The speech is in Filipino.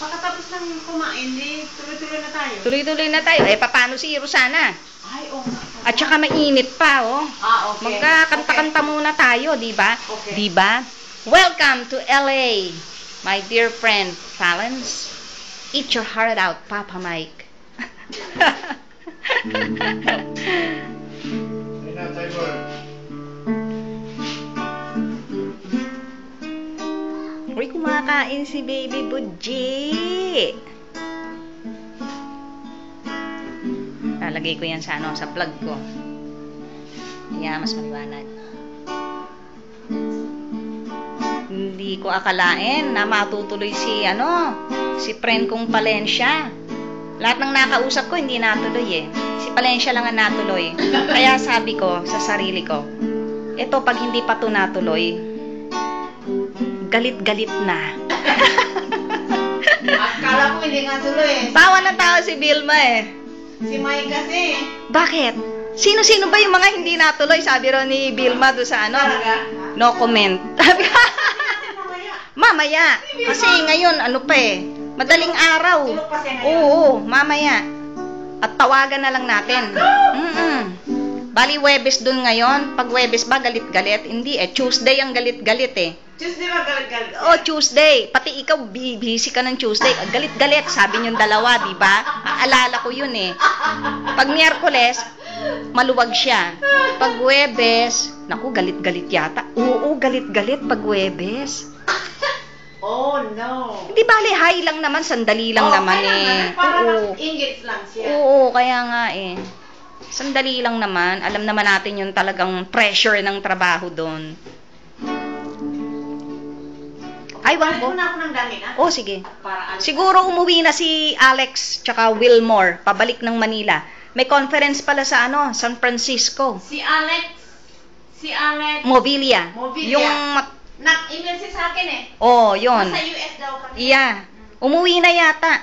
Pagkatapos ng kumain, tuloy-tuloy na tayo. Tuloy-tuloy na tayo. Eh, paano si Rosana? Ay, oo. At saka mainit pa, oh. Okay. Magkakanta-kanta muna tayo, di ba? Okay. Di ba? Welcome to LA, my dear friend, Fallons. Eat your heart out, Papa Mike. Uy, kumakain si Baby Budji. Lalagay ko yan sa sa plug ko. Yeah, mas maliwanag. Hindi ko akalain na matutuloy si friend kong Palencia. Lahat ng nakausap ko hindi natuloy eh. Si Palencia lang ang natuloy. Kaya sabi ko sa sarili ko, eto pag hindi pa to natuloy, galit-galit na. Akala ko hindi nga tuloy eh. Tawa na tawa si Vilma eh. Si Mike kasi. Bakit? Sino-sino ba yung mga hindi natuloy? Sabi raw ni Vilma do sa no comment. Mamaya. Kasi ngayon, pa eh. Madaling araw. Oo, mamaya. At tawagan na lang natin. Bali, Webes dun ngayon. Pag Webes ba, galit-galit? Hindi eh. Tuesday ang galit-galit eh. Tuesday ba galit-galit? Oh, Tuesday. Pati ikaw, busy ka ng Tuesday. Galit-galit, sabi niyong dalawa, di ba? Aalala ko yun eh. Pag Miyerkules, maluwag siya. Pag Webes, naku, galit-galit yata. Oo, galit-galit pag Webes. Oh, no. Hindi bali, hi lang naman, sandali lang naman eh. Parang inggit lang siya. Oo, kaya nga eh. Sandali lang naman. Alam naman natin yung talagang pressure ng trabaho doon. Ay, wag ko. na ako ng damit, ah. Oh, sige. Siguro umuwi na si Alex tsaka Wilmore, pabalik ng Manila. May conference pala sa San Francisco. Si Alex. Mobilia. Yung Nag-email siya sa akin eh. oh, yon. Sa US daw kami. Yeah. Umuwi na yata.